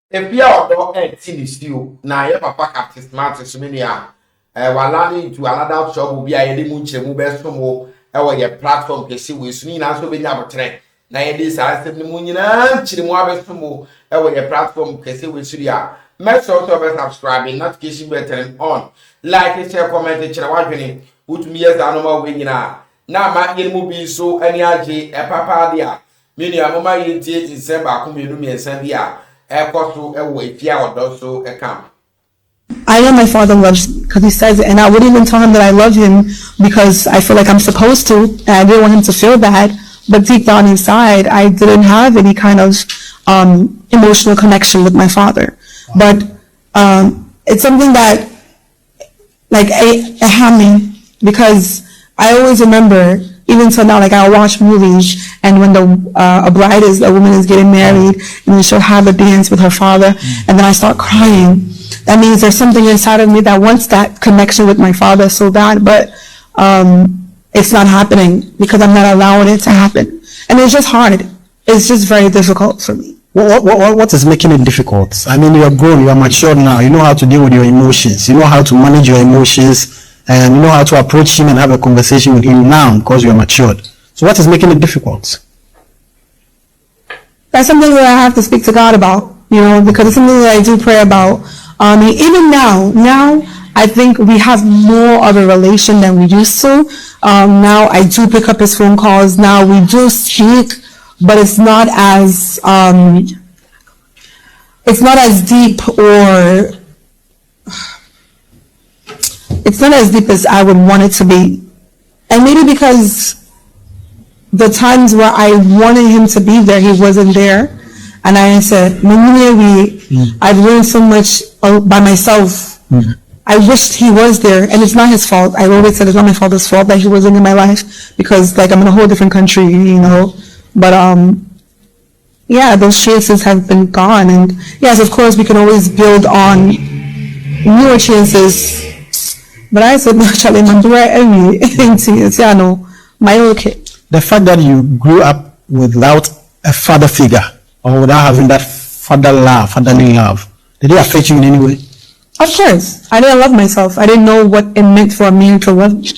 Efia odo entinisio na ye papa Capt smart so many wala into another trouble bi a ye de mu nkyeremu besomo e wo ye platform kesi we so ni na so be nya botre na ye de sa asem ni mu nyina nkyeremu abesomo e wo ye platform kesi we so ya make sure to be subscribing notification bell turn on like share comment kyerɛ wadwene utumi ye za no ma we nyina na ma ye mu bi so ani age e papa dia me nua mama ye tie December akomenu miensa bi a I know my father loves because he says it, and I wouldn't even tell him that I love him because I feel like I'm supposed to, and I didn't want him to feel bad. But deep down inside, I didn't have any kind of emotional connection with my father. But it's something that, like, it had me because I always remember. Even till now, like I'll watch movies, and when a woman is getting married, and then she'll have a dance with her father, and then I start crying. That means there's something inside of me that wants that connection with my father so bad, but it's not happening because I'm not allowing it to happen, and it's just hard. It's just very difficult for me. What is making it difficult? I mean, you're grown, you're mature now. You know how to deal with your emotions. You know how to manage your emotions. And you know how to approach him and have a conversation with him now because you are matured. So what is making it difficult? That's something that I have to speak to God about, because it's something that I do pray about. Even now I think we have more of a relation than we used to. Now I do pick up his phone calls. Now we do speak, but it's not as deep or it's not as deep as I would want it to be. And maybe because the times where I wanted him to be there, he wasn't there. And I said, I've learned so much by myself. I wished he was there. And it's not his fault. I always said it's not my father's fault that he wasn't in my life. Because I'm in a whole different country, But those chances have been gone. And yes, of course, we can always build on newer chances. But I said, no, Charlie, my okay. The fact that you grew up without a father figure or without having that fatherly love, did it affect you in any way? Of course. I didn't love myself. I didn't know what it meant for a man to love me.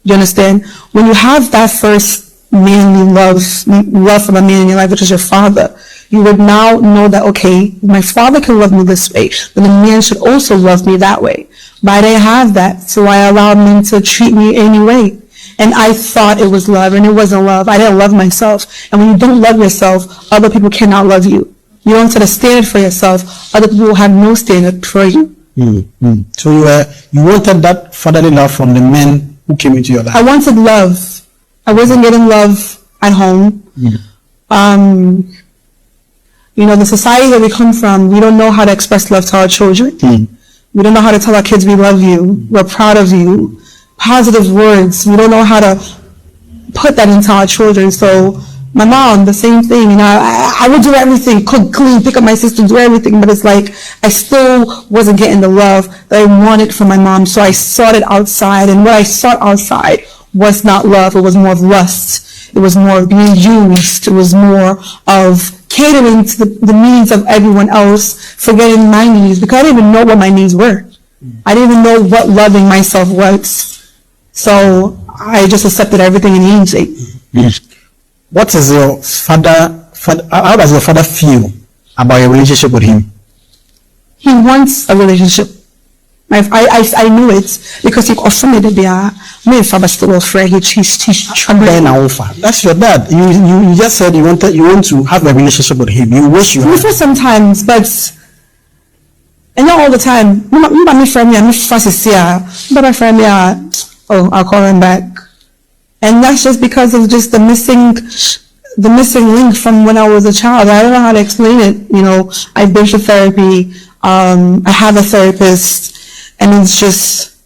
You understand? When you have that first manly love from a man in your life, which is your father, you would now know that, okay, my father can love me this way, but the man should also love me that way. But I didn't have that, so I allowed men to treat me anyway. And I thought it was love, and it wasn't love. I didn't love myself. And when you don't love yourself, other people cannot love you. You don't set a standard for yourself, other people will have no standard for you. So you wanted that fatherly love from the men who came into your life? I wanted love. I wasn't getting love at home. The society that we come from, we don't know how to express love to our children. We don't know how to tell our kids we love you, we're proud of you, positive words. We don't know how to put that into our children. So my mom, the same thing. I would do everything, cook, clean, pick up my sister, do everything, but it's like I still wasn't getting the love that I wanted from my mom. So I sought it outside, and what I sought outside was not love. It was more of lust. It was more of being used. It was more of catering to the needs of everyone else, forgetting my needs, because I didn't even know what my needs were. I didn't even know what loving myself was. So I just accepted everything in easy. What is your father, how does your father feel about your relationship with him? He wants a relationship. I knew it because he offered me my father still offer. He's That's your dad. You just said you want to have a relationship with him. You wish you had. For sometimes, but and not all the time. My friend, I'll call him back, and that's just because of just the missing link from when I was a child. I don't know how to explain it. I've been to therapy. I have a therapist. And it's just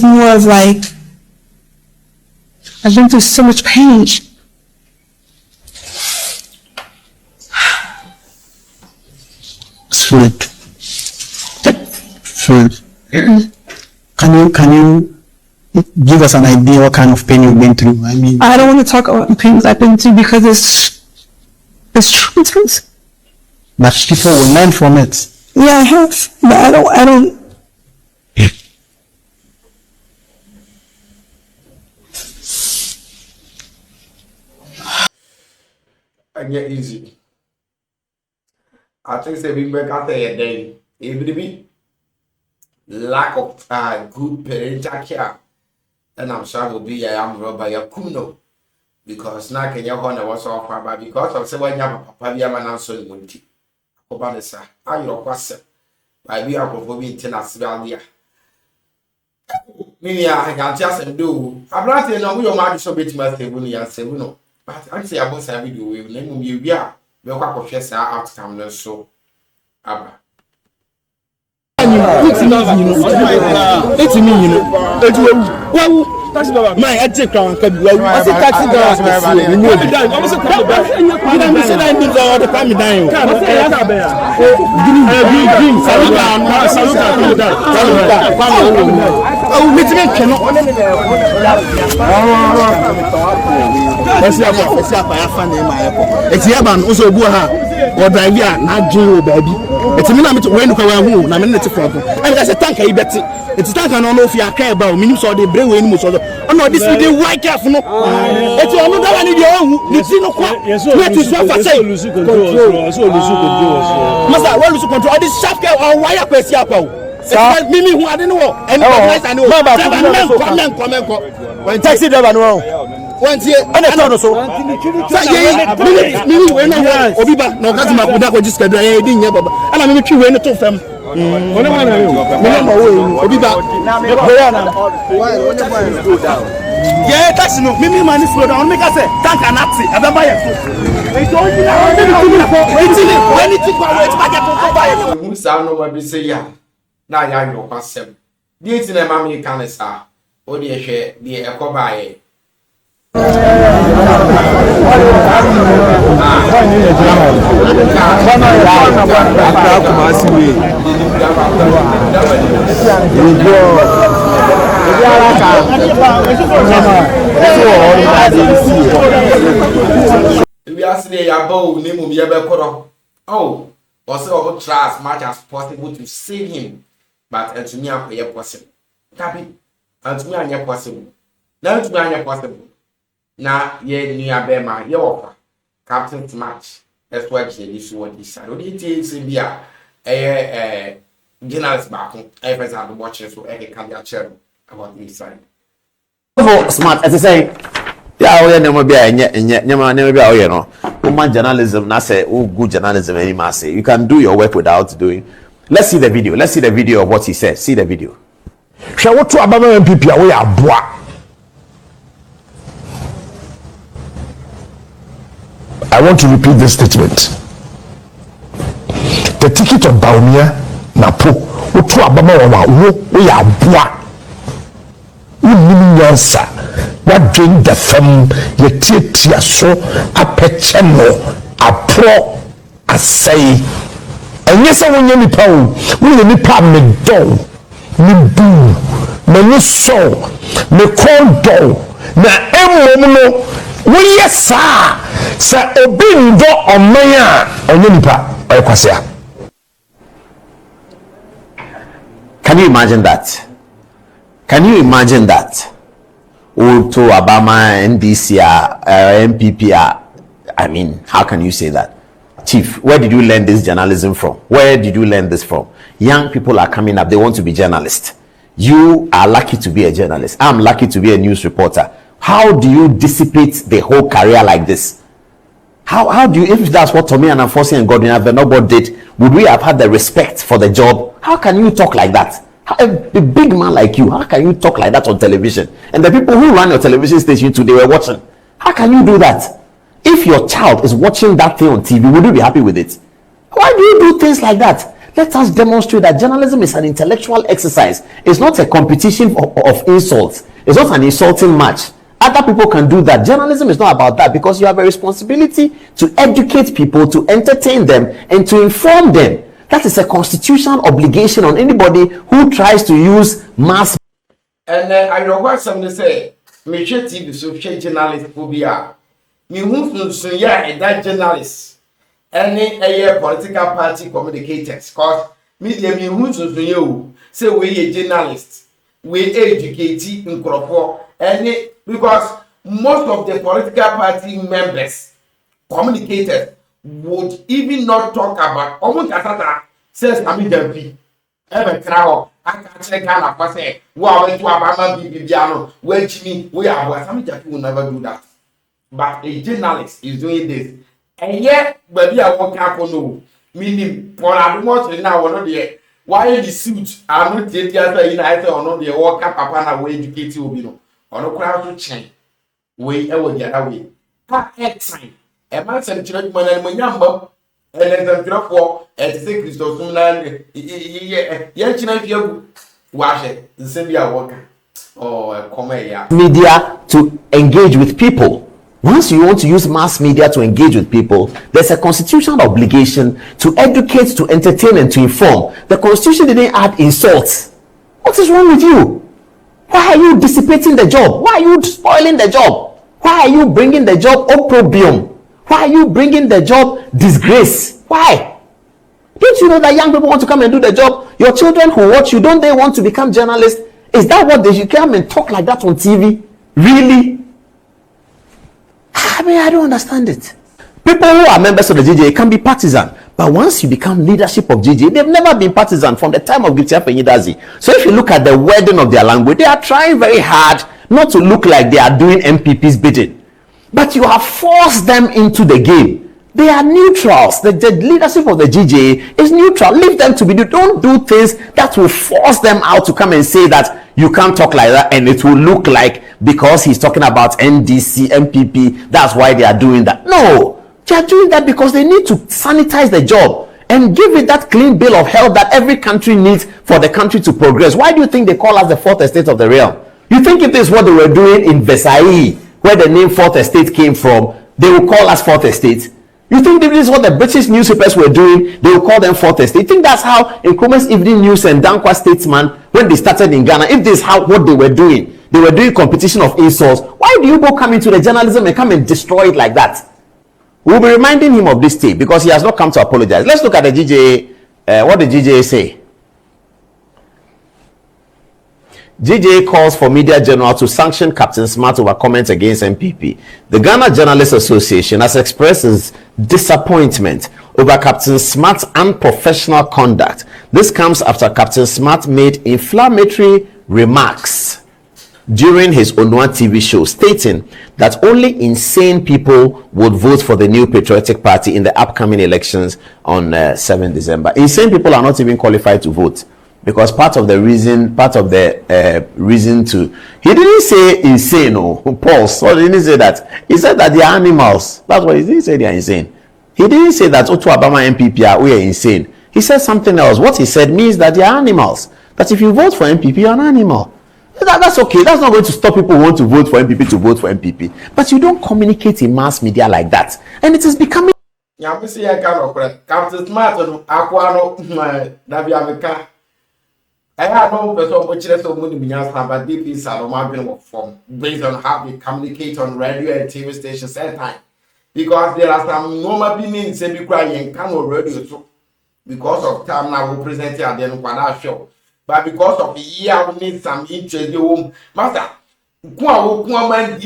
more of like, I've been through so much pain. Food. Can you give us an idea what kind of pain you've been through? I don't want to talk about the pains I've been through because It's true. It is. But people will learn from it. Yeah, I have, but I don't. And get easy. I think say we make out there a day. It be lack of good parental care. And I'm sure will be a by a kuno. Because now can you honor what's off, but because of say when you have a papa, you have an answer in Munti. Obanesa, are you a question? By we are performing tennis. Me, I can just do. I'm not saying no, we are not so bit my table and say, no. But I'm saying about some video, we name you, yeah. We'll have a chess outcome, so. Abba. It's me, you know. Well, my adject crown can be well. I said, taxi driver, you know, I was a crowd. You don't say that means all the family dying. Oh, which man cannot. It's Yaban also Buha or Davia, not Joe, baby. It's a minute when you come home, I'm in the front. And that's a tank, I bet it's a tank. I don't know if you care about minutes or the brain when you saw. Oh no, this is the white careful. It's another one in your own. You see, no, what is what I say? Must I want to control this sharp care or wire press Yapo? Mimi who I didn't know. And I know. Come. When taxi driver, no. Once here, and I thought so. Mimi, when I Obiba, no, that's my Buddha registered. I didn't have, and I'm going to win the two of them. Yeah, that's no. Mimi man is slow down. Make us say, thank an axi. I don't buy it. Who sound over say, yeah. Now, ya know, pass them. The 18 mammy can say, oh, dear, share the echo by. We are saying about name of Yabekoro. Oh, also try as much as possible to save him, but to me, I'm possible. Capi, and to me, I'm possible. Now to me, I'm possible. Na ye ni abema ye offer captain match that's why she is what this side only takes bia journalist back I first have watching so I can get share about this side smart as I say yeah we never be never be you know woman journalism na say good journalism any say you can do your work without doing. Let's see the video of what he said. See the video. Hwe wo to abama MPP a we aboa. I want to repeat this statement. The ticket of Baumia Napo, Utu Abama we are bois. Unyansa, what drink the femme, ye tia so, a pecheno, a pro, a say. And yes, I want you to we need pa me do, me boo, me so, me call do, na emono. We yes sir obi ndo omaya onye nipa oyekwasea. Can you imagine that? Can you imagine that? Uto Obama NDC MPP I mean, how can you say that? Chief, where did you learn this journalism from? Where did you learn this from? Young people are coming up, they want to be journalists. You are lucky to be a journalist. I'm lucky to be a news reporter. How do you dissipate the whole career like this? How do you, if that's what Tommy and Anfosi and Godwin Avenobo did, would we have had the respect for the job? How can you talk like that? A big man like you, how can you talk like that on television? And the people who run your television station today were watching. How can you do that? If your child is watching that thing on TV, would you be happy with it? Why do you do things like that? Let us demonstrate that journalism is an intellectual exercise. It's not a competition of insults. It's not an insulting match. Other people can do that. Journalism is not about that, because you have a responsibility to educate people, to entertain them, and to inform them. That is a constitutional obligation on anybody who tries to use mass. And I know what somebody say, me share TV so share journalist will be a me who so yeah that journalist any political party communicators. Cause media me who's you say we a journalist, we educate in any because most of the political party members, communicators, would even not talk about almost as says Kami Jampi. Ever crowd, I can't check out of say, wow, went to Abama Bibiano, where Jimmy, we are where Kami Jampi will never do that. But a journalist is doing this. And yet, baby, I won't cap on no. Meaning, for I don't want to now or not yet. Why the suit? I'm not taking the United or not the walk up upon a way educated will be no. Or no crowd to change. Way ever the other way. Ha, time. A man sent church man and my number. And then the drop for at the Christo soon. Yes, you wash it. The same year worker. Or come here. Media to engage with people. Once you want to use mass media to engage with people, there's a constitutional obligation to educate, to entertain, and to inform. The constitution didn't add insults. What is wrong with you? Why are you dissipating the job? Why are you spoiling the job? Why are you bringing the job opprobrium? Why are you bringing the job disgrace? Why? Don't you know that young people want to come and do the job? Your children who watch you, don't they want to become journalists? Is that what they should come and talk like that on TV? Really? I mean, I don't understand it. People who are members of the GJA can be partisan, but once you become leadership of GJA, they've never been partisan from the time of Gibson Penyidazi. So if you look at the wording of their language, they are trying very hard not to look like they are doing MPP's bidding. But you have forced them into the game. They are neutrals. The leadership of the GJA is neutral. Leave them to be. Don't do things that will force them out to come and say that you can't talk like that, and it will look like because he's talking about NDC, MPP, that's why they are doing that. No, they are doing that because they need to sanitize the job and give it that clean bill of health that every country needs for the country to progress. Why do you think they call us the fourth estate of the realm? You think if this is what they were doing in Versailles, where the name fourth estate came from, they will call us fourth estate? You think this is what the British newspapers were doing? They will call them fourth estate. You think that's how Nkrumah's Evening News and Dankwa Statesman, when they started in Ghana, if this is how what they were doing competition of insults, why do you go come into the journalism and come and destroy it like that? We'll be reminding him of this tape because he has not come to apologize. Let's look at the GJA. What did GJA say? GJA calls for Media General to sanction Captain Smart over comments against MPP. The Ghana Journalists Association has expressed its disappointment over Captain Smart's unprofessional conduct. This comes after Captain Smart made inflammatory remarks during his Onua TV show, stating that only insane people would vote for the New Patriotic Party in the upcoming elections on 7 December. Insane people are not even qualified to vote. Because part of the reason to, he didn't say insane, no, Paul, so he didn't say that. He said that they are animals. That's what he didn't say. They are insane. He didn't say that Otu Abama MPP we are insane. He said something else. What he said means that they are animals. That if you vote for MPP, you're an animal. That's okay. That's not going to stop people who want to vote for MPP to vote for MPP. But you don't communicate in mass media like that. And it is becoming. Captain Smart, I have no person which is so many millions, but deep inside of my form based on how they communicate on radio and TV stations at time. Because there are some normal beings in the crying come on radio too. Because of time now we present at the end of our show. But because of the year we need some interest home. Master, we know them.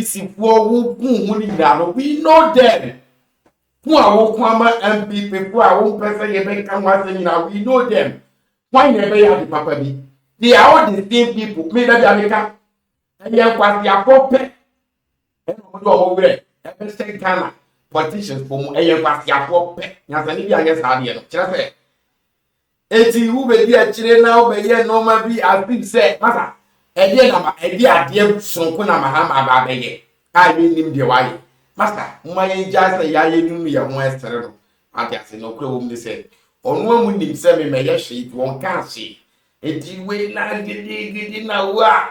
MPP, we know them. Why never have the papa be? They are all the same people. Maybe they are American. And they are quite the appropriate. And we go over there. Every second Ghana politicians for a year past the appropriate. Yazani, I guess, how do you know? Just say, Eti who be there, children now, be here, no, maybe as big say, Massa, a dear son, Mahama, Baby. I mean him the way. Master, my just a yayin me a Western. I guess no clue, they said. On one would himself in my sheet, one can't see. It will not get in a wa.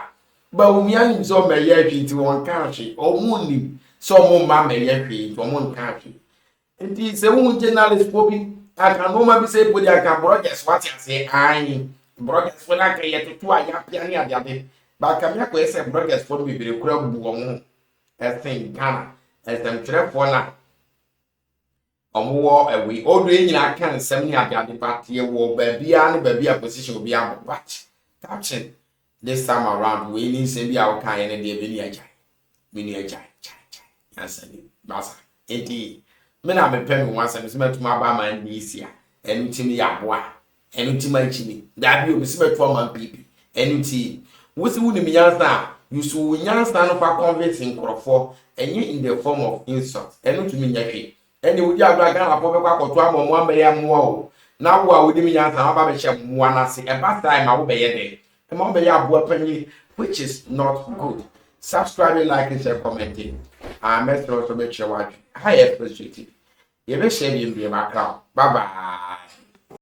But we are so my yapping to one country, or moon so more mamma yapping to one country. It is a wound journalist popping. I can normally say, but I can broadcast what I say. I broadcast when I can get to 2 piano the other. But come here, say broadcast for me, the crowd, as thing Ghana, as them trap for now. omo ewe odo nyina kan nsem ni ade party wo babia ne babia position obi am but captain this time around we need nsem bia wo kan ye ne de be ni agya yansani basa enti me na me pem one nsem me tuma ba man ni isia enu timi ya boa enu tima chimi da bi obi se meto man pipi enu ti wosi wuni mi yansa you so yansa no fa convince nkrofo enye in the form of insult enu tumi nyahwe eni wodi agba gan apo be kwa koto amomo ambe ya moa o na wo a wodi mi yansa ba be hye moa na se e ba time a wo be ye de e mo be ya aboa panyi which is not good. Subscribe, like, and share, commenting. I'm also make sure what I have frustrated. You be sharing in my crowd. Bye bye.